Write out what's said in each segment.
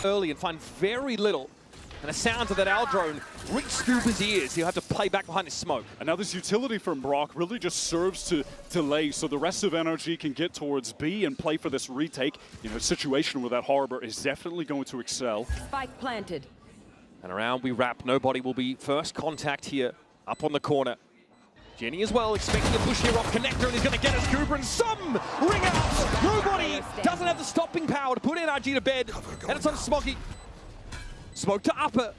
early and find very little. And the sounds of that owl drone reach Skuba's ears. He'll have to play back behind his smoke. And now this utility from brawk really just serves to delay so the rest of NRG can get towards B and play for this retake. You know, a situation where that harbor is definitely going to excel. Spike planted. And around we wrap. Nobody will be first contact here. Up on the corner. Jenny as well, expecting a push here off connector, and he's going to get a Skuba and some ring out. Nobody doesn't have the stopping power to put NRG to bed. And it's on Smoggy. Smoke to upper.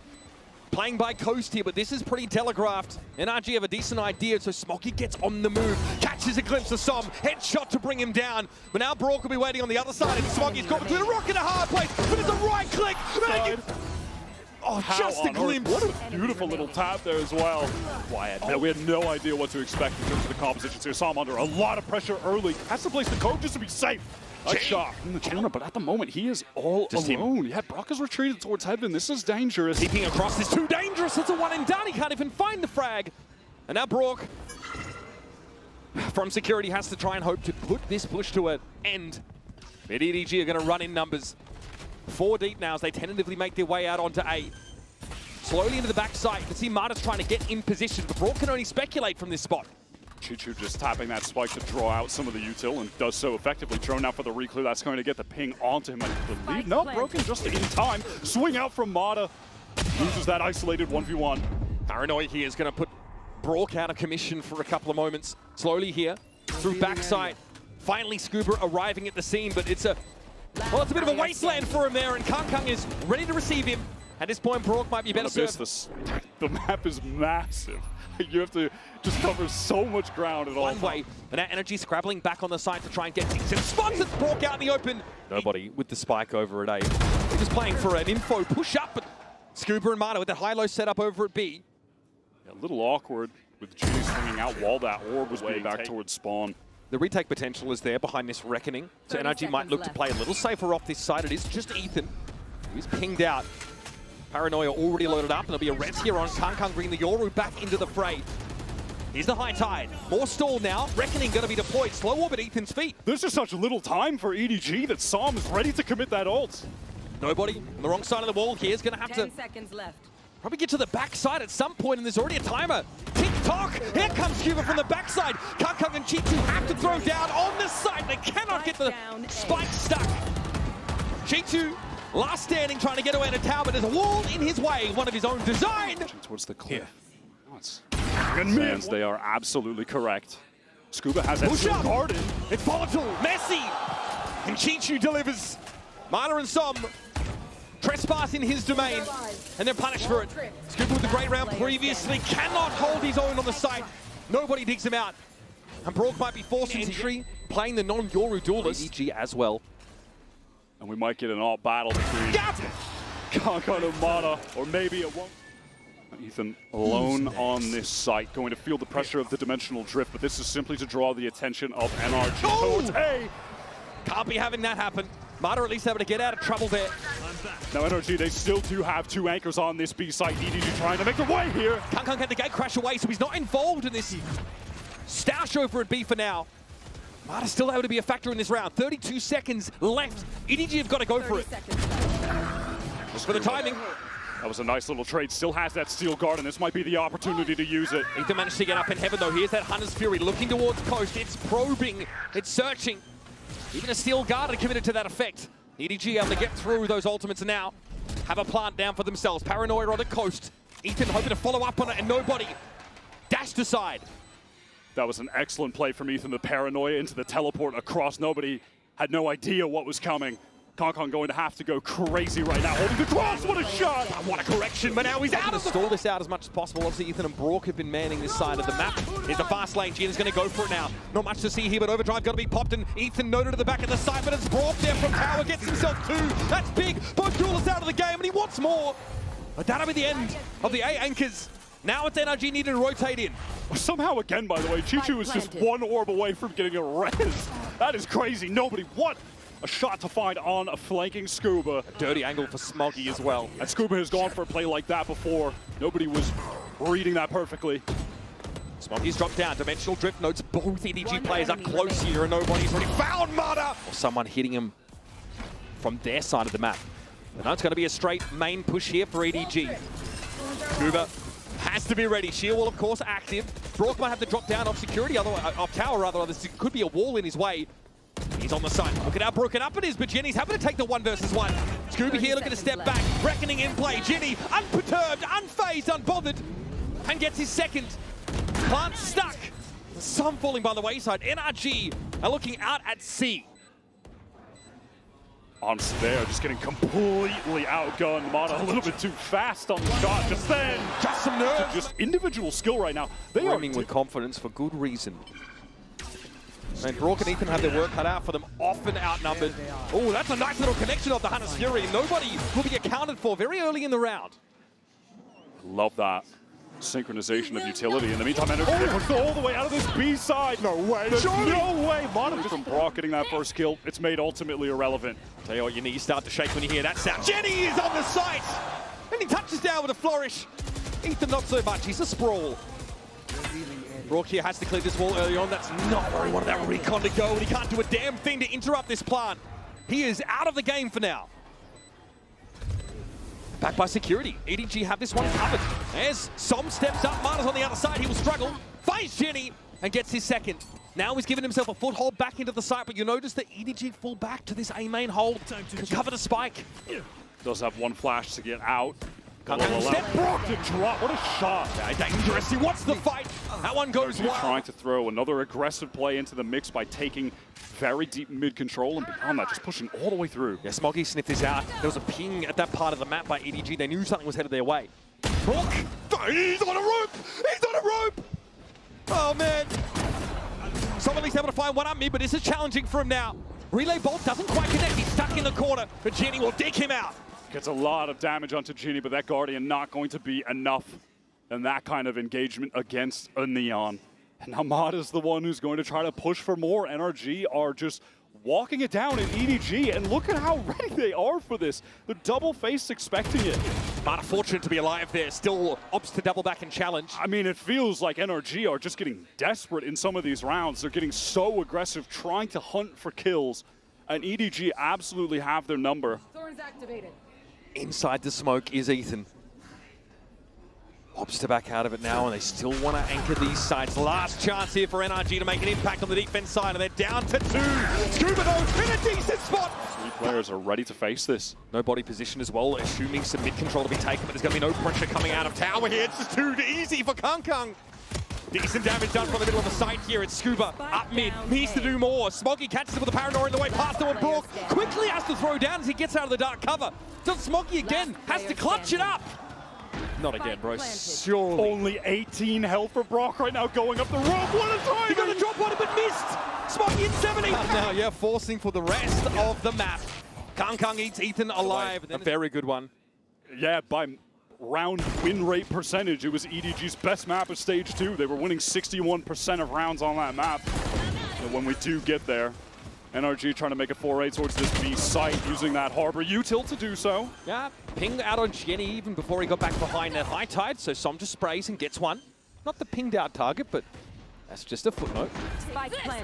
Playing by coast here, but this is pretty telegraphed. NRG have a decent idea, so Smoggy gets on the move. Catches a glimpse of Som. Headshot to bring him down. But now brawk will be waiting on the other side, and Smoggy's got between a rock and a hard place. But it's a right click. Oh, just a glimpse. What a beautiful little tap there as well. Quiet. We had no idea what to expect in terms of the compositions here. Som under a lot of pressure early. Has to place the code just to be safe. A shot in the corner, but at the moment he is all alone. Yeah, brawk has retreated towards heaven. This is dangerous. Keeping across is too dangerous. It's a one and done. He can't even find the frag. And now brawk from security has to try and hope to put this push to an end. But EDG are going to run in numbers. 4 deep now as they tentatively make their way out onto A. Slowly into the backside. You can see Mada's trying to get in position, but brawk can only speculate from this spot. CHICHOO just tapping that spike to draw out some of the util and does so effectively. Drone out for the reclear. That's going to get the ping onto him, I believe. No, broken just in time. Swing out from Mada. Loses that isolated 1v1. Paranoia here is going to put brawk out of commission for a couple of moments. Slowly here, through backside. Finally Skuba arriving at the scene, but it's a bit of a wasteland for him there, and KangKang is ready to receive him. At this point, brawk might be better served. The map is massive. You have to just cover so much ground at all. One way, but now NRG scrabbling back on the side to try and get things. And spots it, brawk out in the open. Nobody with the spike over at A. They're just playing for an info push up, but Skuba and Mada with that high-low setup over at B. Yeah, a little awkward with Genie swinging out while that orb was way back towards spawn. The retake potential is there behind this reckoning, so NRG might look to play a little safer off this side. It is just Ethan, who's pinged out. Paranoia already loaded up, and there'll be a res here on KangKang, bringing the Yoru back into the fray. Here's the high tide. More stall now. Reckoning going to be deployed. Slow orb at Ethan's feet. There's just such little time for EDG that Som is ready to commit that ult. Nobody on the wrong side of the wall here is going to have 10 seconds left. Probably get to the backside at some point, and there's already a timer. Tick-tock! Here comes Skuba from the backside. KangKang and CHICHOO have to throw down on the side. They cannot get the spike stuck. CHICHOO, last standing, trying to get away in a tower, but there's a wall in his way, one of his own design. Towards the cliff. Fans, they are absolutely correct. Skuba has that push up. Guarded. It's volatile, messy, and CHICHOO delivers. Mada and Som trespass in his domain, and they're punished for it. Skuba with the great round previously cannot hold his own on the site. Nobody digs him out. And brawk might be forced into entry, playing the non-Yoru duelist. EDG as well. And we might get an alt battle between KangKang and Mada, or maybe it won't. Ethan alone on this site, going to feel the pressure of the dimensional drift, but this is simply to draw the attention of NRG towards A. Can't be having that happen. Mada at least able to get out of trouble there. Now NRG, they still do have 2 anchors on this B site. EDG trying to make the way here. KangKang had the gate crash away, so he's not involved in this stash over at B for now. Mada's still able to be a factor in this round. 32 seconds left. EDG have got to go for it. Just for the timing. That was a nice little trade. Still has that steel guard, and this might be the opportunity to use it. Ethan managed to get up in heaven, though. Here's that Hunter's Fury looking towards coast. It's probing. It's searching. Even a steel guard are committed to that effect. EDG able to get through those ultimates now. Have a plant down for themselves. Paranoia on the coast. Ethan hoping to follow up on it, and nobody dashed aside. That was an excellent play from Ethan. The Paranoia into the teleport across. Nobody had no idea what was coming. KangKang going to have to go crazy right now. Holding the cross, what a shot! What a correction, but now he's out of the... Stall this out as much as possible. Obviously, Ethan and brawk have been manning this side of the map. Here's a fast lane. Gina's going to go for it now. Not much to see here, but overdrive got to be popped, and Ethan noted at the back of the side, but it's brawk there from tower. Gets himself 2. That's big. Both duelists out of the game, and he wants more. But that'll be the end of the A anchors. Now it's NRG needing to rotate in. Somehow again, by the way, CHICHOO is just 1 orb away from getting a res. That is crazy. Nobody, what? A shot to find on a flanking Skuba. A dirty angle for Smoggy as well. And Skuba has gone for a play like that before. Nobody was reading that perfectly. Smoggy's dropped down. Dimensional drift notes both EDG players up close here, and nobody's already found Mada! Or someone hitting him from their side of the map. And that's going to be a straight main push here for EDG. Skuba has to be ready. Shield wall, of course, active. brawk might have to drop down off security, otherwise, off tower rather. This could be a wall in his way. He's on the side. Look at how broken up it is, but Jenny's happy to take the 1 versus 1. Skuba here looking to step back. Reckoning in play. Jenny, unperturbed, unfazed, unbothered, and gets his second. Plant stuck. Some falling by the wayside. NRG are looking out at sea. On Spare, just getting completely outgunned. Mada a little bit too fast on the shot. Just then, just some nerves. Just individual skill right now. They are with confidence for good reason. And brawk and Ethan have their work cut out for them, often outnumbered. Oh, that's a nice little connection of the Hunter's Fury. Nobody will be accounted for very early in the round. Love that synchronization of utility. In the meantime, NRG pushed all the way out of this B side. No way. There's no way. Mada from brawk getting that first kill. It's made ultimately irrelevant. Tell you what, your knees start to shake when you hear that sound. Jenny is on the site, and he touches down with a flourish. Ethan not so much. He's a sprawl. brawk here has to clear this wall early on. That's not where he wanted that recon to go, and he can't do a damn thing to interrupt this plant. He is out of the game for now. Back by security. EDG have this one covered. As Som steps up, Mada's on the other side. He will struggle. Fights Jenny and gets his second. Now he's given himself a foothold back into the site, but you notice that EDG fall back to this A main hold. Can cover the spike. Does have one flash to get out. Step brawk to drop. What a shot. Dangerous. He wants the fight. That one goes wild. Trying to throw another aggressive play into the mix by taking very deep mid control, and beyond that, just pushing all the way through. Yeah, Smoggy sniffed this out. There was a ping at that part of the map by EDG. They knew something was headed their way. brawk, he's on a rope! He's on a rope! Oh, man. Som at least able to find one up mid, but this is challenging for him now. Relay bolt doesn't quite connect. He's stuck in the corner, but Jenny will dig him out. Gets a lot of damage onto Genie, but that Guardian not going to be enough in that kind of engagement against a Neon. And now Mada's the one who's going to try to push for more. NRG are just walking it down in EDG, and look at how ready they are for this. The double face expecting it. Mada fortunate to be alive there, still opts to double back and challenge. I mean, it feels like NRG are just getting desperate in some of these rounds. They're getting so aggressive, trying to hunt for kills, and EDG absolutely have their number. Thorns activated. Inside the smoke is Ethan. Opts to back out of it now, and they still want to anchor these sides. Last chance here for NRG to make an impact on the defense side, and they're down to 2. Skuba though, in a decent spot. 3 players are ready to face this. No body position as well, assuming some mid control to be taken, but there's going to be no pressure coming out of tower here. It's just too easy for Kung. Decent damage done from the middle of the site here. It's Skuba up mid, needs to do more. Smoggy catches him with a paranoia in the way, past the brawk. Quickly has to throw down as he gets out of the dark cover. Does Smoggy again, has to clutch it up. Not again, bro, surely. Only 18 health for brawk right now, going up the rope. What a try! He got a drop on it, but missed. Smoggy in 70. Now, yeah, forcing for the rest of the map. Kung eats Ethan alive. A very good one. Yeah, by round win rate percentage, it was EDG's best map of stage 2. They were winning 61% of rounds on that map. And when we do get there, NRG trying to make a foray towards this B site, using that harbor util to do so. Yeah, pinged out on Jenny even before he got back behind that high tide, so Som just sprays and gets one. Not the pinged out target, but that's just a footnote.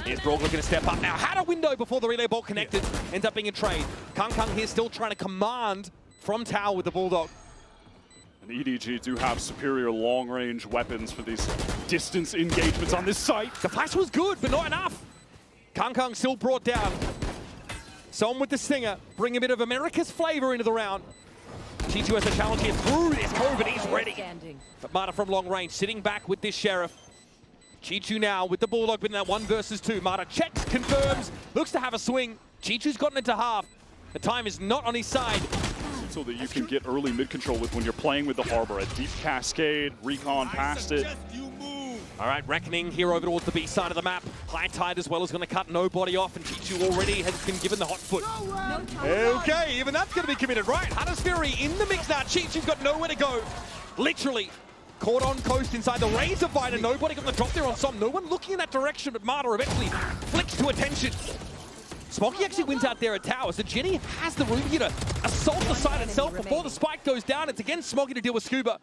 Here's brawk looking to step up now. Had a window before the relay ball connected. Ends up being a trade. Kung here still trying to command from tower with the Bulldog. And EDG do have superior long-range weapons for these distance engagements on this site. The flash was good, but not enough. Kung still brought down. Som with the stinger, bring a bit of America's flavor into the round. CHICHOO has a challenge here through this cove, and he's ready. But Mada from long range, sitting back with this Sheriff. CHICHOO now with the Bulldog, but in that 1 versus 2. Mada checks, confirms, looks to have a swing. CHICHOO's gotten into half. The time is not on his side. So that you can get early mid control with when you're playing with the harbor. A deep cascade, recon past it. All right, Reckoning here over towards the B side of the map. High tide as well is going to cut nobody off, and CHICHOO already has been given the hot foot. Okay, even that's going to be committed. Right, Hunter's Fury in the mix now. CHICHOO's got nowhere to go. Literally caught on coast inside the Razor Fighter. Nobody got the drop there on Som. No one looking in that direction, but Mada eventually flicks to attention. Smoggy actually wins out there at tower, so Jenny has the room here to assault the site itself before the spike goes down. It's again Smoggy to deal with Skuba.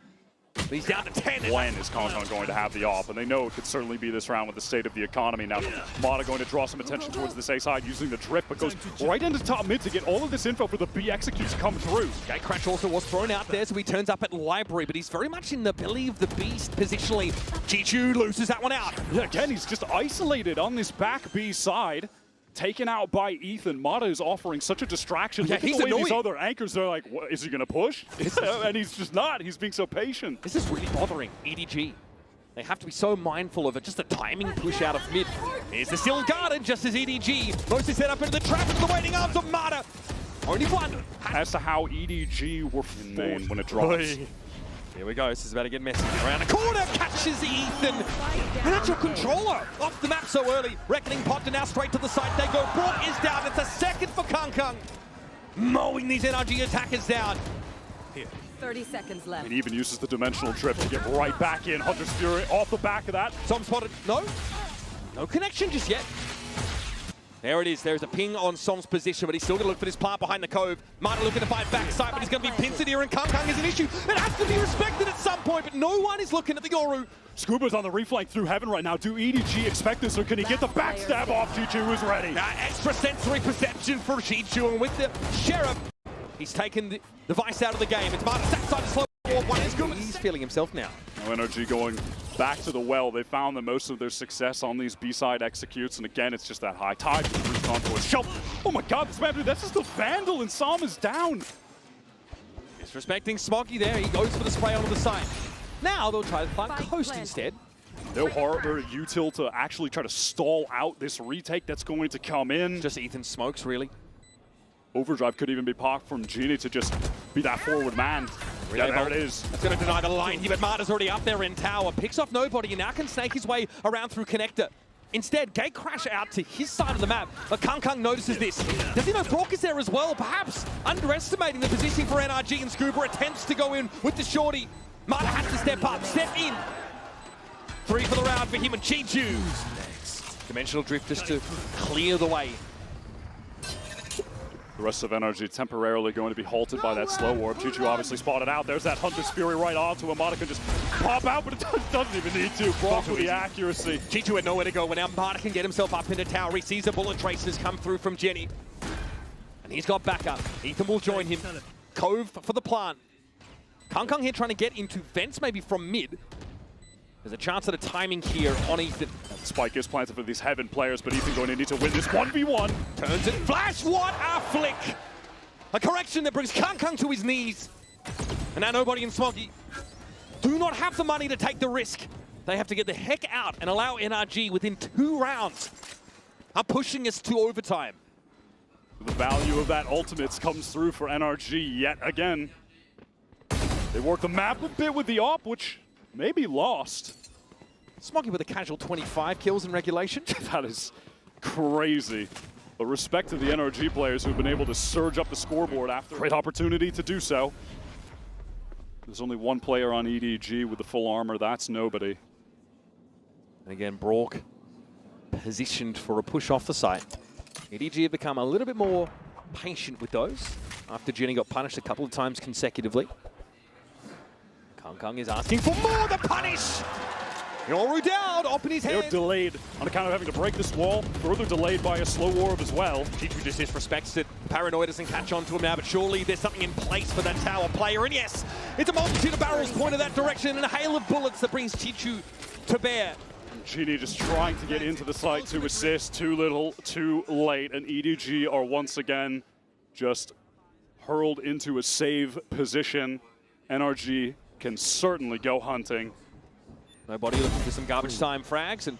He's down to 10. When is Kong going to have the op? And they know it could certainly be this round with the state of the economy. Now, Mada going to draw some attention towards this A side using the drift, but goes right into top mid to get all of this info for the B executes to come through. Gatecrash also was thrown out there, so he turns up at Library, but he's very much in the belly of the beast positionally. CHICHOO loses that one out. Yeah, again, he's just isolated on this back B side. Taken out by Ethan. Mada is offering such a distraction. Yeah, Look at the way these other anchors are like, what, is he going to push? And he's just not. He's being so patient. This is really bothering EDG. They have to be so mindful of it. Just a timing push out of mid. Here's the still guarded just as EDG mostly set up into the trap into the waiting arms of Mada. Only one. As to how EDG were in main when it drops. Here we go, this is about to get messy. Around the corner, catches Ethan. And that's your controller off the map so early. Reckoning popped and now straight to the side they go. Brawk is down, it's a second for Kong. Mowing these NRG attackers down. Here. 30 seconds left. And even uses the dimensional drift to get right back in. Hunter's Fury off the back of that. Some spotted, no connection just yet. There it is, there's a ping on Som's position, but he's still going to look for this plant behind the cove. Mada looking to fight backside, but he's going to be pincered here, and Kong is an issue. It has to be respected at some point, but no one is looking at the Yoru. Skuba's on the reflank through heaven right now. Do EDG expect this, or can he get the backstab off? CHICHOO is ready. Extra sensory perception for CHICHOO, and with the Sheriff, he's taken the vice out of the game. It's Mada backside to slow one. He's feeling himself now. Now NRG going back to the well. They found that most of their success on these B-side executes, and again, it's just that high tide. Oh my god, this man, dude, that's just a Vandal, and Som is down. Disrespecting Smoggy there. He goes for the spray onto the side. Now they'll try to plant Coast instead. No harder util to actually try to stall out this retake that's going to come in. Just Ethan smokes, really. Overdrive could even be popped from Genie to just be that forward man. Yeah, there it is. That's going to deny the line here, but Mada's already up there in tower. Picks off nobody and now can snake his way around through connector. Instead, Gatecrash out to his side of the map, but Kong notices this. Does he know Brawk is there as well? Perhaps underestimating the positioning for NRG, and Skuba attempts to go in with the shorty. Mada has to step up, step in. 3 for the round for him and CHICHOO. Dimensional drift just to clear the way. The rest of NRG temporarily going to be halted by that slow warp. CHICHOO obviously spotted out. There's that Hunter's Fury right onto him. Mada can just pop out, but it doesn't even need to. Brawk with the accuracy. CHICHOO had nowhere to go, and now Mada can get himself up into tower. He sees a bullet traces come through from Jenny. And he's got backup. Ethan will join him. Cove for the plant. Kong here trying to get into vents maybe from mid. There's a chance at a timing here on Ethan. The spike is planted for these Heaven players, but Ethan going to need to win this 1v1. Turns it, flash, what a flick! A correction that brings Kong to his knees. And now nobody in Smoggy do not have the money to take the risk. They have to get the heck out and allow NRG within 2 rounds. Are pushing us to overtime. The value of that ultimates comes through for NRG yet again. They work the map a bit with the op, which may be lost. Smoggy with a casual 25 kills in regulation. That is crazy. But respect to the NRG players who've been able to surge up the scoreboard after great opportunity to do so. There's only one player on EDG with the full armor. That's nobody. And again, Brawk positioned for a push off the site. EDG have become a little bit more patient with those after Jenny got punished a couple of times consecutively. Kong is asking for more to punish. Yoru down, up in his hand. They're delayed on account of having to break this wall. Further delayed by a slow orb as well. CHICHOO just disrespects it. Paranoia doesn't catch on to him now, but surely there's something in place for that tower player. And yes, it's a multitude of barrels pointed that direction and a hail of bullets that brings CHICHOO to bear. Genie just trying to get into the site to assist. Too little, too late. And EDG are once again just hurled into a save position. NRG can certainly go hunting. Nobody looking for some garbage time frags, and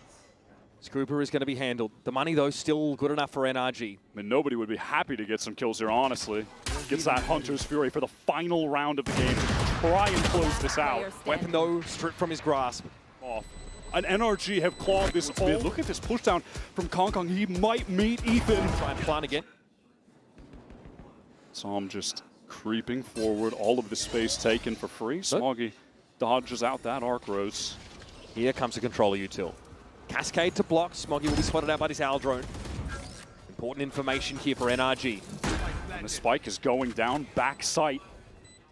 Skuba is going to be handled. The money, though, still good enough for NRG. I mean, nobody would be happy to get some kills here, honestly. Gets that Hunter's Fury for the final round of the game to try and close this out. Weapon, though, stripped from his grasp. Off. And NRG have clawed this mid. Look at this pushdown from Kong. He might meet Ethan. Try and plant again. Som just creeping forward. All of the space taken for free. Smoggy dodges out that arc rose. Here comes the controller util. Cascade to block. Smoggy will be spotted out by this Owl drone. Important information here for NRG. And the spike is going down back sight.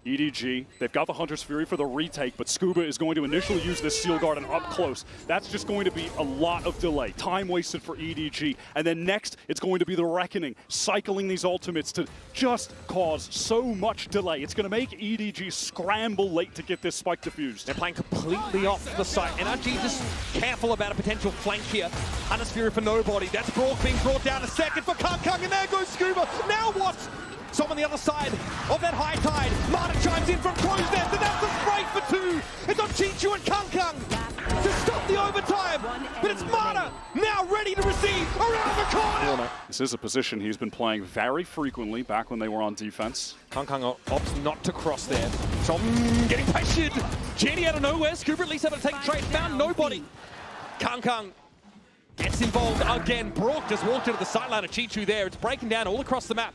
EDG, they've got the Hunter's Fury for the retake, but Skuba is going to initially use this Seal Garden up close. That's just going to be a lot of delay, time wasted for EDG. And then next, it's going to be the Reckoning, cycling these ultimates to just cause so much delay. It's going to make EDG scramble late to get this spike diffused. They're playing completely off the site. NRG just careful about a potential flank here. Hunter's Fury for nobody. That's brawk being brought down a second for Kung, and there goes Skuba. Now what? So on the other side of that high tide, Mada chimes in from Crow's Nest, and that's the spray for two. It's on CHICHOO and Kung to stop the overtime, but it's Mada now ready to receive around the corner. This is a position he's been playing very frequently back when they were on defense. Kung opts not to cross there. So getting pressured. Jenny out of nowhere. Skuba at least able to take a trade. Found nobody. Kung gets involved again. brawk just walked into the sideline of CHICHOO there. It's breaking down all across the map.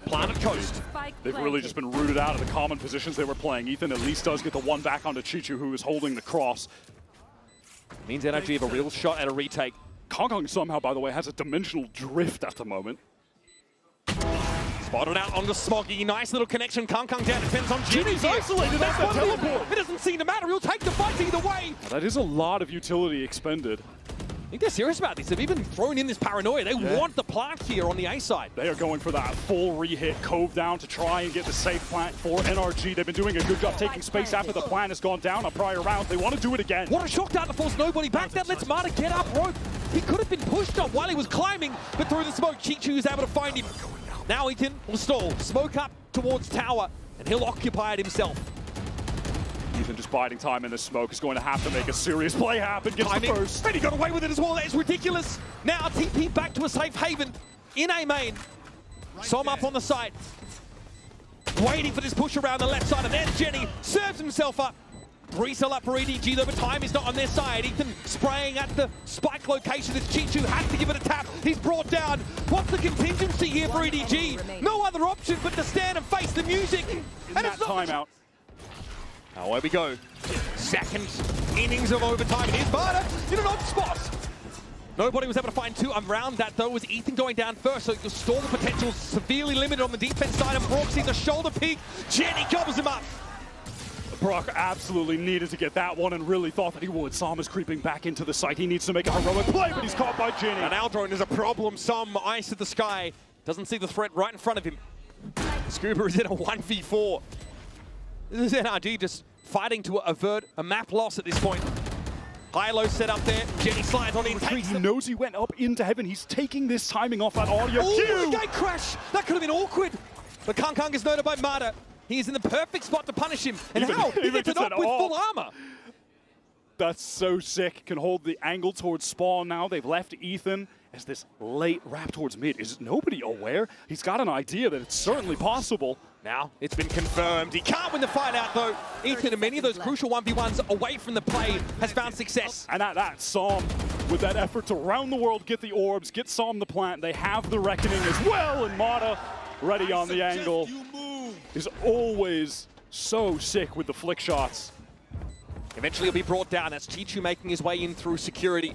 Planted coast. They've really just been rooted out of the common positions they were playing. Ethan at least does get the one back onto CHICHOO, who is holding the cross. Means NRG have a real shot at a retake. Kung somehow, by the way, has a dimensional drift at the moment. Spotted out onto Smoggy. Nice little connection. Kung down. Depends on Jenny. Jimmy's isolated at the teleport. It doesn't seem to matter. He'll take the fight either way. Now, that is a lot of utility expended. I think they're serious about this. They've even thrown in this paranoia. They want the plant here on the A side. They are going for that full re-hit, cove down to try and get the safe plant for NRG. They've been doing a good job taking space after the plant has gone down on prior rounds. They want to do it again. What a shock down to force nobody back. That lets Mada get up rope. He could have been pushed up while he was climbing, but through the smoke, CHICHOO is able to find him. Now Ethan will stall. Smoke up towards tower, and he'll occupy it himself. Ethan just biding time in the smoke is going to have to make a serious play happen. Gets the first. And he got away with it as well. That is ridiculous. Now TP back to a safe haven in A main. Som up on the side. Waiting for this push around the left side. And there's Jenny. Serves himself up. Resell up for EDG, though, but time is not on their side. Ethan spraying at the spike location as CHICHOO has to give it a tap. He's brought down. What's the contingency here for EDG? No other option but to stand and face the music. And it's timeout. Away we go. Second innings of overtime. And here's Mada in an odd spot. Nobody was able to find two. Around that, though, was Ethan going down first, so you'll stall the potential. Severely limited on the defense side, and brawk sees a shoulder peek. Jenny gobbles him up. brawk absolutely needed to get that one and really thought that he would. Som is creeping back into the site. He needs to make a heroic play, but he's caught by Jenny. And Aldrone is a problem. Som ice at the sky. Doesn't see the threat right in front of him. Skuba is in a 1v4. This is NRG just fighting to avert a map loss at this point. High-low set up there. Jenny slides on in. He knows he went up into heaven. He's taking this timing off that audio cue. Oh, gate crash! That could have been awkward. But Kung is noted by Mada. He is in the perfect spot to punish him. And how? He gets it up with full armor. That's so sick. Can hold the angle towards spawn now. They've left Ethan as this late wrap towards mid. Is nobody aware? He's got an idea that it's certainly possible. Now it's been confirmed. He can't win the fight out though. Ethan, in many of those crucial 1v1s away from the play, has found success. And at that, Som, with that effort to round the world, get the orbs, get Som the plant. They have the reckoning as well, and Mada ready on the angle. Is always so sick with the flick shots. Eventually he'll be brought down. That's CHICHOO making his way in through security.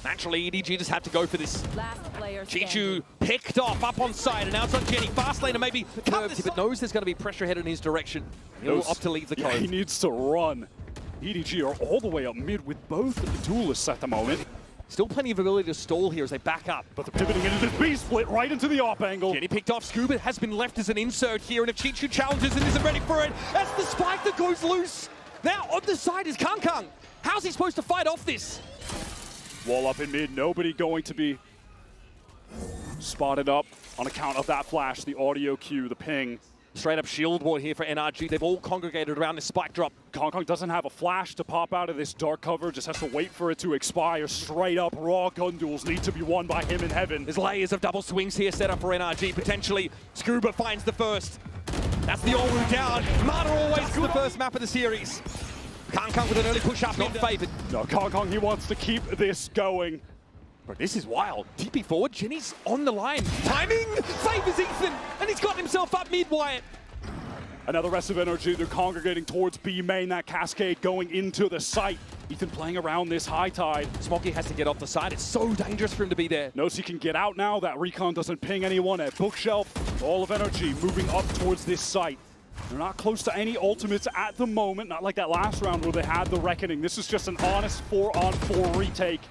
Naturally, EDG just had to go for this. CHICHOO picked off up on side, and now it's on Jenny. Fast laner maybe curved, but knows there's going to be pressure headed in his direction. He'll opt to leave the cove. Yeah, he needs to run. EDG are all the way up mid with both the duelists at the moment. Still plenty of ability to stall here as they back up. But they're pivoting into this B-split right into the op angle. Jenny picked off. Skuba has been left as an insert here, and if CHICHOO challenges and isn't ready for it, that's the spike that goes loose. Now on the side is Kung. How's he supposed to fight off this? Wall up in mid, nobody going to be spotted up on account of that flash, the audio cue, the ping. Straight up shield wall here for NRG. They've all congregated around this spike drop. Kung doesn't have a flash to pop out of this dark cover, just has to wait for it to expire. Straight up raw gun duels need to be won by him in heaven. There's layers of double swings here set up for NRG, potentially. Skuba finds the first. That's the all route down. Mada always the first map of the series. Kung with an early push up, not favored. No, Kung, he wants to keep this going. But this is wild. TP forward, Jenny's on the line. Timing favors Ethan, and he's got himself up mid-Wyatt. Another rest of NRG, they're congregating towards B main, that cascade going into the site. Ethan playing around this high tide. Smoggy has to get off the side. It's so dangerous for him to be there. Knows he can get out now. That recon doesn't ping anyone at bookshelf. All of NRG moving up towards this site. They're not close to any ultimates at the moment, not like that last round where they had the reckoning. This is just an honest 4-on-4 retake.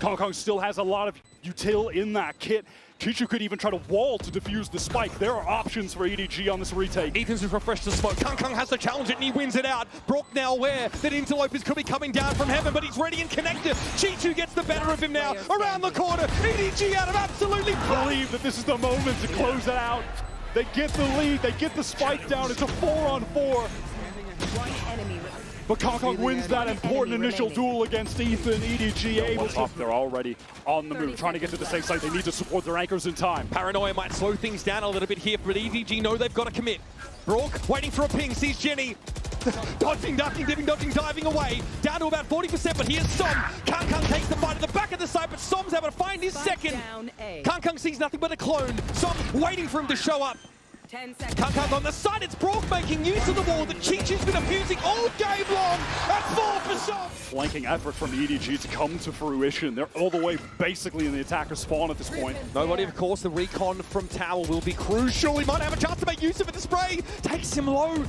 Kong still has a lot of util in that kit. CHICHOO could even try to wall to defuse the spike. There are options for EDG on this retake. Ethan's just refreshed the smoke. Kong has to challenge it and he wins it out. brawk now aware that Interlopers could be coming down from heaven, but he's ready and connected. CHICHOO gets the better of him now. Around the corner, EDG out of absolutely Believe that this is the moment to close it out. They get the lead, they get the spike down. It's a 4-on-4. But Kong wins that important initial duel against Ethan. EDG able to... They're already on the move, trying to get to the safe side. They need to support their anchors in time. Paranoia might slow things down a little bit here, but EDG know they've got to commit. brawk waiting for a ping, sees Jenny. Dodging, ducking, dipping, dodging, diving away. Down to about 40%, but here's Som. Kong takes the fight at the back of the side, but Som's able to find his second. Kong sees nothing but a clone. Som waiting for him to show up. 10 seconds. Kong on the side, it's brawk making use of the wall that CHICHOO's been abusing all game long. And 4 for Som. Flanking effort from EDG to come to fruition. They're all the way basically in the attacker spawn at this point. Nobody, of course, the recon from Tower will be crucial. He might have a chance to make use of it. The spray takes him low.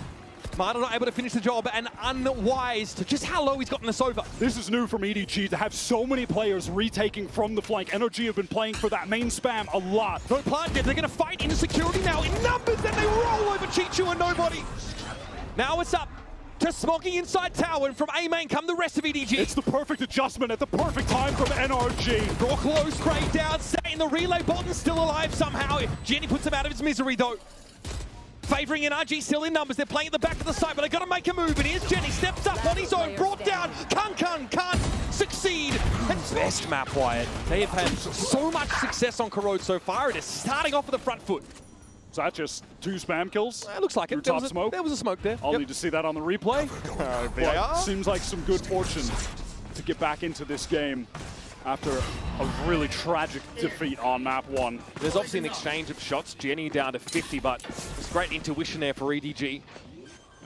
mada not able to finish the job, and unwise to just how low he's gotten this over. This is new from EDG to have so many players retaking from the flank. NRG have been playing for that main spam a lot. No plant yet. They're going to fight into security now in numbers, and they roll over CHICHOO and nobody. Now it's up to Smoggy inside tower, and from A main come the rest of EDG. It's the perfect adjustment at the perfect time from NRG. brawk low, spray down, stay in the relay, bottom still alive somehow. Jenny puts him out of his misery though. Favouring NRG still in numbers, they're playing at the back of the site, but they've got to make a move, and here's Jenny, steps up on his own, brought down, Kung can't succeed. And best map, Wyatt. They have had so much success on Corrode so far, it is starting off with the front foot. Is that just 2 spam kills? It looks like it. Top smoke? There was a smoke there. I'll need to see that on the replay. But seems like some good fortune to get back into this game after a really tragic defeat on map 1. There's obviously an exchange of shots. Jenny down to 50, but it's great intuition there for EDG.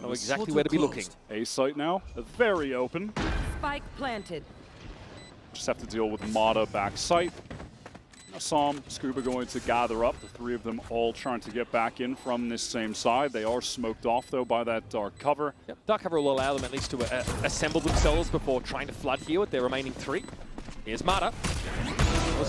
Know exactly where to be looking. A site now, very open. Spike planted. Just have to deal with mada back site. Som, Skuba going to gather up. The 3 of them all trying to get back in from this same side. They are smoked off, though, by that dark cover. Yep. Dark cover will allow them at least to assemble themselves before trying to flood here with their remaining 3. Here's mada.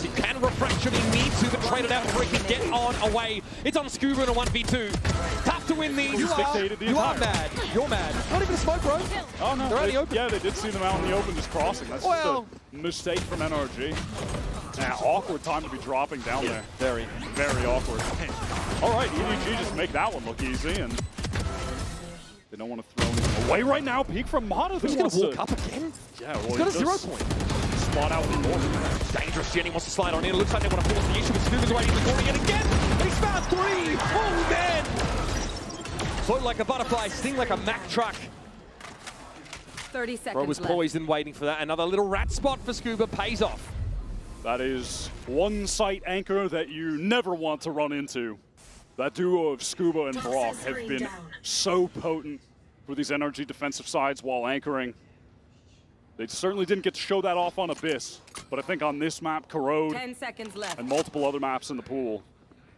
He can refresh if he needs to, but trade it out before he can get on away. It's on Skuba in a 1v2. Tough to win these. You are mad. You're mad. Not even a smoke, bro. Oh, no. They're only open. Yeah, they did see them out in the open just crossing. That's just a mistake from NRG. Awkward time to be dropping down there. Very, very awkward. All right, EDG just make that one look easy, and they don't want to throw anything away right now. Peek from mada. He's going to walk up again. Yeah, well, he's got a 0 point. Spot out the north. Dangerous. Jenny wants to slide on in. It looks like they want to force the issue, but Skuba's waiting in the corner yet again. He's found 3. Oh, man. Float like a butterfly, sting like a Mack truck. 30 seconds Bro was poised and waiting for that. Another little rat spot for Skuba pays off. That is one site anchor that you never want to run into. That duo of Skuba and brawk have been so potent for these NRG defensive sides while anchoring. They certainly didn't get to show that off on Abyss, but I think on this map, Corrode, 10 seconds left. and multiple other maps in the pool,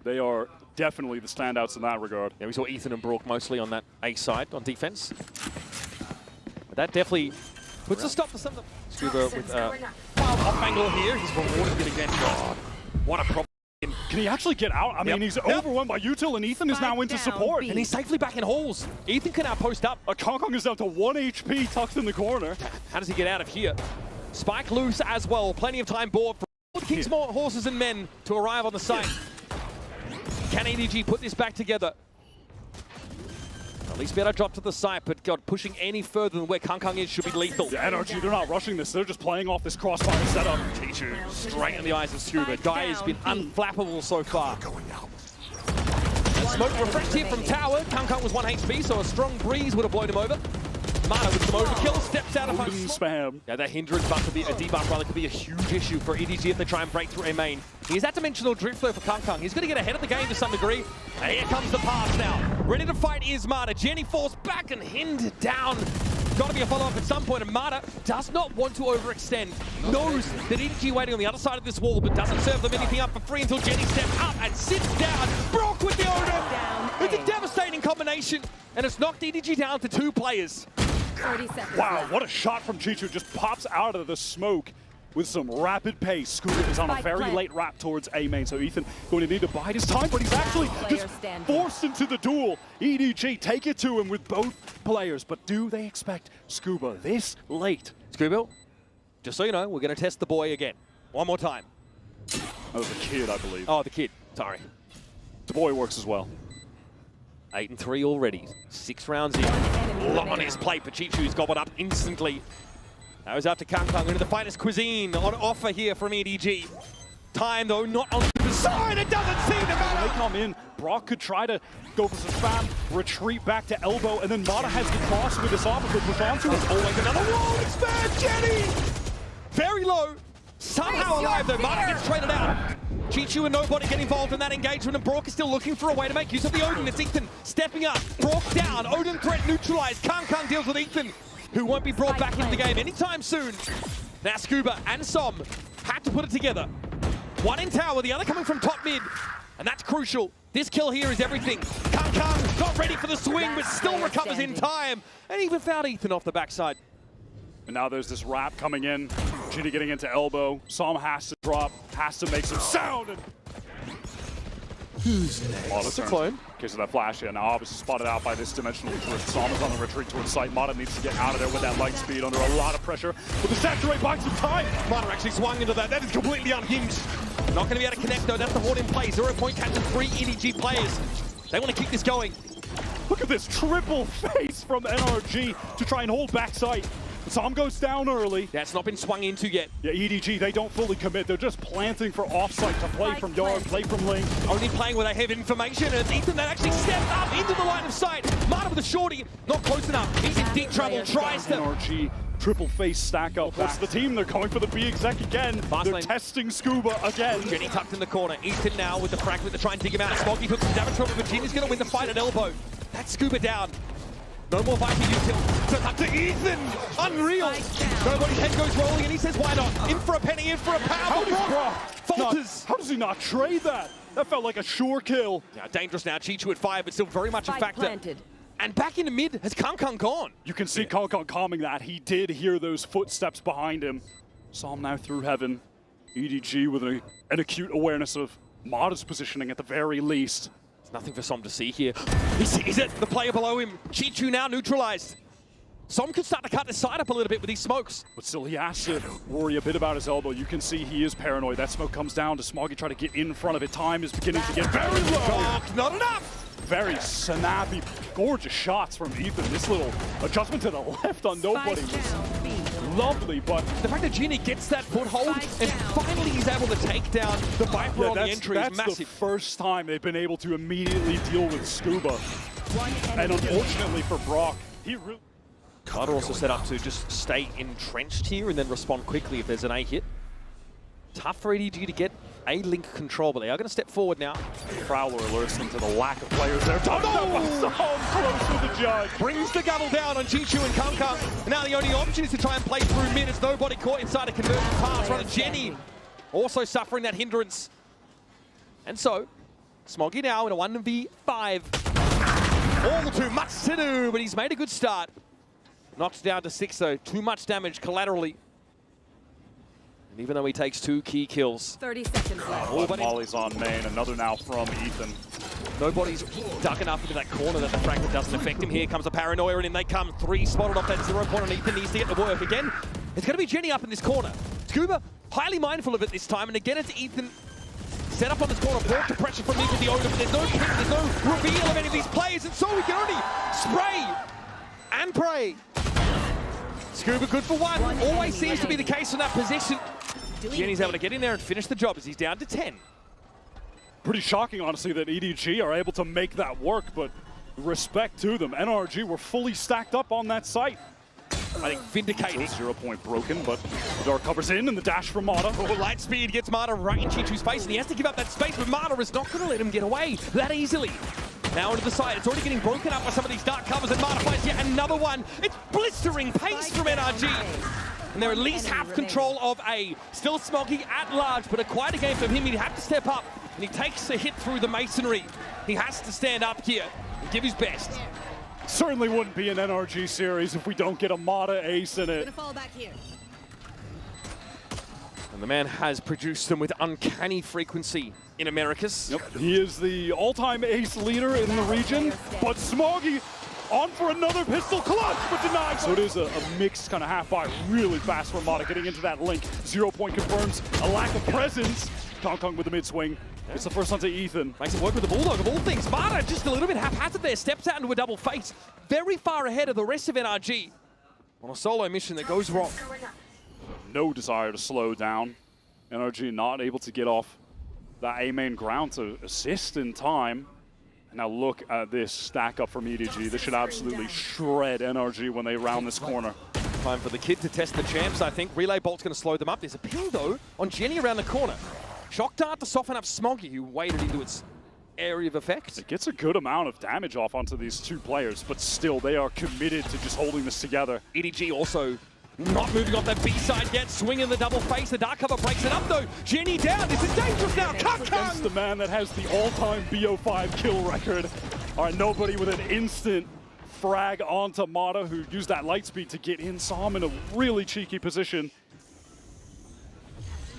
they are definitely the standouts in that regard. Yeah, we saw Ethan and brawk mostly on that A side on defense. But that definitely puts a stop for some of them. Skuba with off angle here. He's rewarded it again. God, what a problem. Can he actually get out? I mean, he's overwhelmed by util, and Ethan is now into support. And he's safely back in halls. Ethan can now post up. Kong is down to 1 HP, tucked in the corner. How does he get out of here? Spike loose as well. Plenty of time board. Kicks more horses and men to arrive on the site. Can EDG put this back together? At least better drop to the site, but God, pushing any further than where Kung is should be lethal. Yeah, NRG, they're not rushing this. They're just playing off this crossfire setup. CHICHOO straight in the eyes of Skuba. Guy has been unflappable so far. Smoke refreshed here from tower. Kung was 1 HP, so a strong breeze would have blown him over. mada with some overkill, steps out of spam. Yeah, that hindrance buff could be a debuff rather could be a huge issue for EDG if they try and break through a main. He's that dimensional drift though for Kung. He's going to get ahead of the game to some degree. And here comes the pass now. Ready to fight is mada. Jenny falls back and hindered down. Got to be a follow-up at some point, and mada does not want to overextend. Knows that EDG waiting on the other side of this wall, but doesn't serve them anything up for free until Jenny steps up and sits down. brawk with the order. It's a devastating combination, and it's knocked EDG down to 2 players. 30 seconds Wow, left. what a shot from CHICHOO. Just pops out of the smoke with some rapid pace. Skuba is on a Spike very plant. late wrap towards A main, so Ethan going to need to bide his time, but he's actually player just standing. forced into the duel. EDG take it to him with both players, but do they expect Skuba this late? Skuba, just so you know, we're going to test the boy again. One more time. Oh, the kid, I believe. Oh, the kid. Sorry. The boy works as well. 8 and 3 already. 6 rounds in. A lot on his plate, but CHICHOO's gobbled up instantly. That was out to Kang into the finest cuisine on offer here from EDG. Time, though, not on the side. It doesn't seem to When matter. they come in, brawk could try to go for some spam, retreat back to elbow, and then Mada has the cross with this off to push onto it. Always another wall expand, Jenny! Very low. Somehow alive, though. Mada gets traded out. CHICHOO and nobody get involved in that engagement, and brawk is still looking for a way to make use of the Odin. It's Ethan stepping up. brawk down. Odin threat neutralized. Kang deals with Ethan, who won't be brought back into the game anytime soon. Now Skuba and Som had to put it together. One in tower, the other coming from top mid. And that's crucial. This kill here is everything. Kang not ready for the swing, but still recovers in time. And even found Ethan off the backside. And now there's this wrap coming in. Ginny getting into elbow. Som has to drop, has to make some sound. And Who's next? Mada's a clone. Case of that flash, yeah, now obviously spotted out by this dimensional drift. Som is on the retreat towards site. Mada needs to get out of there with that light speed under a lot of pressure. But the saturate buys some time. Mada actually swung into that. That is completely unhinged. Not going to be able to connect, though. That's the horn in play. 0 point catch and 3 EDG players. They want to keep this going. Look at this triple face from NRG to try and hold backside. Som goes down early. That's not been swung into yet. Yeah, EDG, they don't fully commit. They're just planting for offsite to play from yard, play from lane. Only playing where they have information, and it's Ethan that actually stepped up into the line of sight. Mada with a shorty, not close enough. He's in deep trouble, tries to... NRG, triple face stack up. That's the team. They're going for the B exec again. Fast They're lane. testing Skuba again. Jenny tucked in the corner. Ethan now with the fragment to try and dig him out. Smoggy took some damage from him, but Jenny's going to win the fight at elbow. That's Skuba down. No more Viking util. So up to Ethan. Unreal. Nobody's head goes rolling, and he says, why not? In for a penny, in for a How pound. does Brawk Falters. how does he not trade that? That felt like a sure kill. Now dangerous now. CHICHOO at 5, but still very much a Spike factor. planted. And back in the mid has Kang gone. You can see Kong calming that. He did hear those footsteps behind him. Saw him now through heaven. EDG with an acute awareness of Mada's positioning at the very least. Nothing for Som to see here. He sees it, the player below him. CHICHOO now neutralized. Som could start to cut his side up a little bit with these smokes. But still, he has to worry a bit about his elbow. You can see he is paranoid. That smoke comes down to Smoggy, try to get in front of it. Time is beginning to get very low. Not enough. Very snappy, gorgeous shots from Ethan. This little adjustment to the left on nobody was lovely, but The fact that Genie gets that foothold and finally he's able to take down the Viper on the entry is that's the massive. first time they've been able to immediately deal with Skuba. And unfortunately for Brawk, he really... Mada also set up to just stay entrenched here and then respond quickly if there's an A hit. Tough for EDG to get A-link control, but they are going to step forward now. Prowler alerts them to the lack of players there. Close with the judge. Brings the gavel down on CHICHOO and Kang. Now the only option is to try and play through mid as nobody caught inside a conversion pass. Runner Jenny also suffering that hindrance. And so, Smoggy now in a 1v5. All too much to do, but he's made a good start. Knocked down to 6 though. Too much damage collaterally. And even though he takes 2 key kills. 30 seconds left. Oh, but Molly's on main. Another now from Ethan. nobody's dug enough into that corner that the fragment doesn't affect him. Here comes a paranoia, and in they come. 3 spotted off that 0 point, and Ethan needs to get to work. Again, it's going to be Jenny up in this corner. Skuba, highly mindful of it this time, and again it's Ethan set up on this corner, brought to pressure from Ethan the Odin, but there's no pick, there's no reveal of any of these players, and so we can only spray and pray. Skuba good for 1. Always seems to be the case in that position. Jenny's able to get in there and finish the job as he's down to 10. Pretty shocking, honestly, that EDG are able to make that work, but respect to them. NRG were fully stacked up on that site. I think vindicating. 0 point broken, but the Dark covers in and the dash from Mada. Oh, light speed gets Mada right in CHICHOO's face, and he has to give up that space, but Mada is not going to let him get away that easily. Now into the side, it's already getting broken up by some of these dark covers, and Mada finds yet another one. It's blistering pace from NRG. And they're at least half control of A. Still Smoggy at large, but quite a game from him. He'd have to step up and he takes a hit through the masonry. He has to stand up here and give his best. Certainly wouldn't be an NRG series if we don't get a Mada ace in it. Gonna fall back here. And the man has produced them with uncanny frequency in Americas. Yep, he is the all-time ace leader in the region, but Smoggy on for another pistol clutch, but denied. So it is a mixed kind of half-by, really fast from Mada getting into that link. 0 point confirms a lack of presence. Kong with the mid-swing. It's the first onto Ethan. Makes it work with the Bulldog of all things. Mada just a little bit haphazard there, steps out into a double face. Very far ahead of the rest of NRG on a solo mission that goes wrong. No desire to slow down. NRG not able to get off that A main ground to assist in time. And now look at this stack up from EDG. This should absolutely shred NRG when they round this corner. Time for the kid to test the champs, I think. Relay Bolt's going to slow them up. There's a ping, though, on Jenny around the corner. Shock Dart to soften up Smoggy, who waded into its area of effect. It gets a good amount of damage off onto these two players, but still, they are committed to just holding this together. EDG also not moving off that B side yet, swinging the double face. The dark cover breaks it up, though. Jenny down. This is dangerous now. Against the man that has the all-time BO5 kill record. All right, nobody with an instant frag onto Mada, who used that light speed to get in. Saw him in a really cheeky position.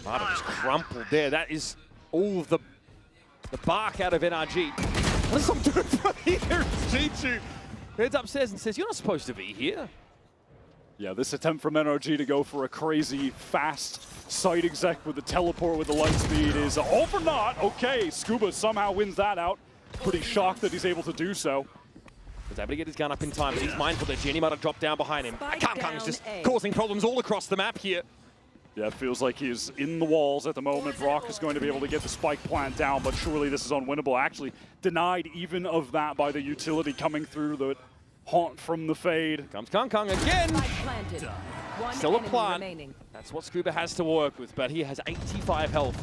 Mada just crumpled there. That is all of the bark out of NRG. What is some doing from here? CHICHOO heads upstairs and says, "You're not supposed to be here." Yeah, this attempt from NRG to go for a crazy, fast site exec with the teleport with the light speed is all for naught. Okay, Skuba somehow wins that out. Pretty shocked that he's able to do so. He's able to get his gun up in time, but he's mindful that Jenny might have dropped down behind him. Kang's just A. causing problems all across the map here. Yeah, it feels like he's in the walls at the moment. brawk is going to be able to get the spike plant down, but surely this is unwinnable. Actually, denied even of that by the utility coming through the haunt from the fade. Comes Kang again. Spike planted. One Still a enemy plant. remaining. That's what Skuba has to work with, but he has 85 health.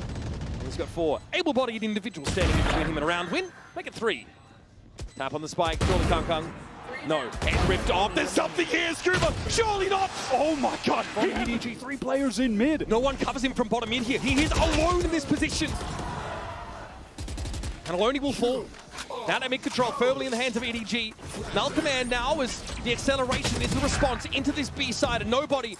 And he's got 4 able-bodied individuals standing in between him and a round win. Make it 3. Tap on the spike, surely Kang. No, head ripped off. There's something here, Skuba. Surely not. Oh my god, from EDG, 3 players in mid. No one covers him from bottom mid here. He is alone in this position. And alone he will fall. Now they make control firmly in the hands of EDG. Null command now as the acceleration is the response into this B side, and nobody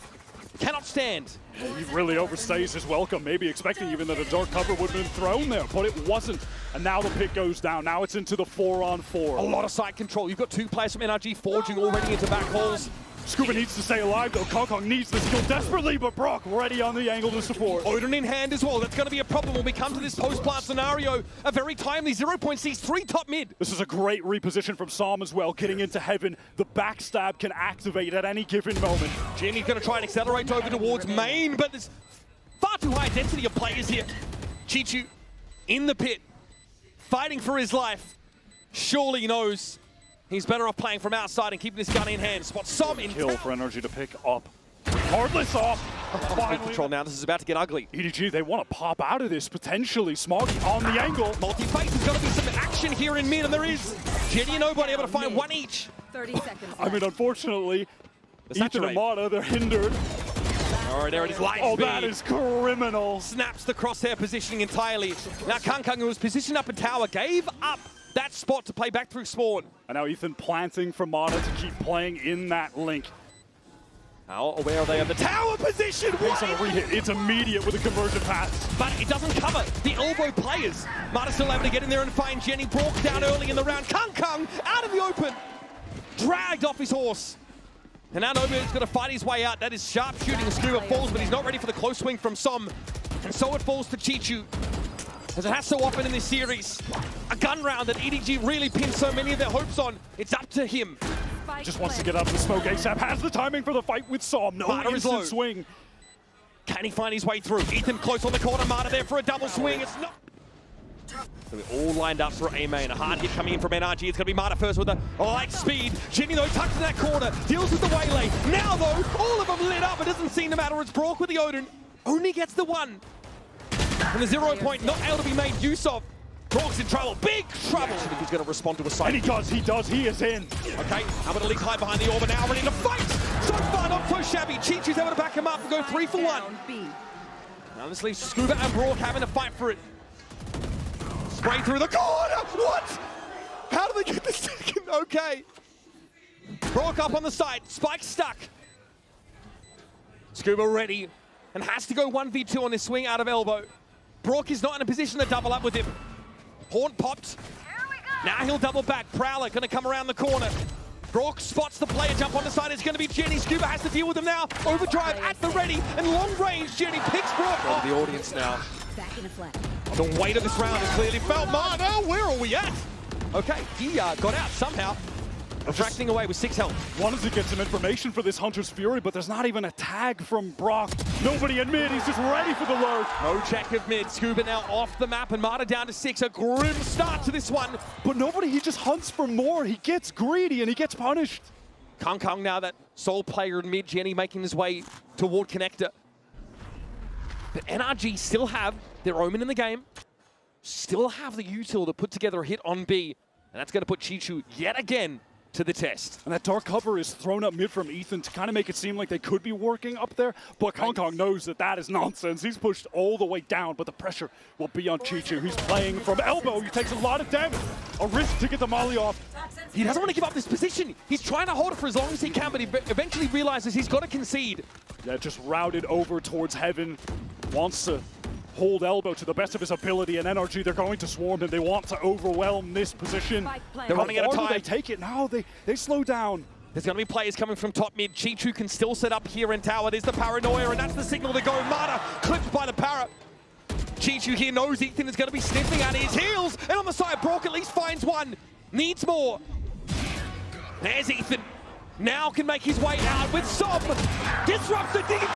cannot stand. He really overstays his welcome, maybe expecting even that a dark cover would have been thrown there, but it wasn't. And now the pick goes down. Now it's into the 4-on-4. A lot of side control. You've got 2 players from NRG forging already into back halls. Skuba needs to stay alive though. Kong needs this kill desperately, but brawk ready on the angle to support. Odin in hand as well. That's going to be a problem when we come to this post-plant scenario. A very timely 0 point sees 3 top mid. This is a great reposition from Psalm as well. Getting into heaven, the backstab can activate at any given moment. Jenny's going to try and accelerate over towards main, but there's far too high density of players here. CHICHOO in the pit, fighting for his life. Surely he knows he's better off playing from outside and keeping his gun in hand. Spots some in Kill for NRG to pick up. Regardless off. Finally. Control now. This is about to get ugly. EDG, they want to pop out of this potentially. Smoggy on the angle. Multi-face. There's going to be some action here in mid, and there is. Jenny and nobody able to find one each. 30 seconds. I mean, unfortunately, The Ethan saturate. and Mada, they're hindered. Oh, there it is. Light Oh, speed. that is criminal. Snaps the crosshair positioning entirely. Now Kang, who was positioned up in tower, gave up that spot to play back through spawn. And now Ethan planting for Mada to keep playing in that link. How aware are they of the tower position? Based on a re-hit, it's immediate with a conversion pass. But it doesn't cover the elbow players. Mada's still able to get in there and find Jenny. brawk down early in the round. Kang out of the open. Dragged off his horse. And now Nobody's going to fight his way out. That is sharp shooting. Skuba falls, but he's not ready for the close swing from Som. And so it falls to CHICHOO. As it has so often in this series. A gun round that EDG really pinned so many of their hopes on. It's up to him. Just wants to get out of the smoke ASAP. Has the timing for the fight with Som. No Mada is low. instant swing. Can he find his way through? Ethan close on the corner. Mada there for a double swing. It's not. So we're all lined up for A main. A hard hit coming in from NRG. It's going to be Mada first with a light speed. Jenny, though, tucked in that corner. Deals with the waylay. Now, though, all of them lit up. It doesn't seem to matter. It's brawk with the Odin. Only gets the 1. And the 0 point not able to be made use of. brawk's in trouble. Big trouble. I think he's going to respond to a side. And he does. He is in. Okay, how about a leak high behind the orb and now ready to fight? So far, not so shabby. CHICHOO's able to back him up and go 3 for 1. Down B. Now this leaves Skuba and brawk having to fight for it. spray through the corner. What? How do they get the second? Okay. brawk up on the side. Spike stuck. Skuba ready and has to go 1v2 on this swing out of elbow. brawk is not in a position to double up with him. Horn popped. Now he'll double back. Prowler going to come around the corner. brawk spots the player jump on the side. It's going to be Jenny. Skuba has to deal with him now. Overdrive at the ready and long range. Jenny picks brawk off. The audience now. Back in a flat. The weight of this round is clearly felt. Mada, where are we at? Okay, he got out somehow. Retracting away with 6 health. Wanted to get some information for this Hunter's Fury, but there's not even a tag from brawk. Nobody in mid, he's just ready for the lurk. No check of mid. Skuba now off the map and Mada down to 6. A grim start to this one. But nobody, he just hunts for more. He gets greedy and he gets punished. Kung now that sole player in mid. Jenny making his way toward connector. But NRG still have their Omen in the game. Still have the util to put together a hit on B. And that's going to put CHICHOO yet again to the test. And that dark cover is thrown up mid from Ethan to kind of make it seem like they could be working up there. But Kong knows that that is nonsense. He's pushed all the way down, but the pressure will be on CHICHOO. He's playing from elbow. He takes a lot of damage. A risk to get the molly off. He doesn't want to give up this position. He's trying to hold it for as long as he can, but he eventually realizes he's got to concede. Yeah, just routed over towards heaven. Wants to hold elbow to the best of his ability, and NRG, they're going to swarm him. They want to overwhelm this position. They're running out of time. They take it now. They slow down. There's going to be players coming from top mid. CHICHOO can still set up here in tower. There's the paranoia, and that's the signal to go. Mada clipped by the para. CHICHOO here knows Ethan is going to be sniffing at his heels, and on the side, brawk at least finds one. Needs more. There's Ethan. Now can make his way out with some. Disrupts the deep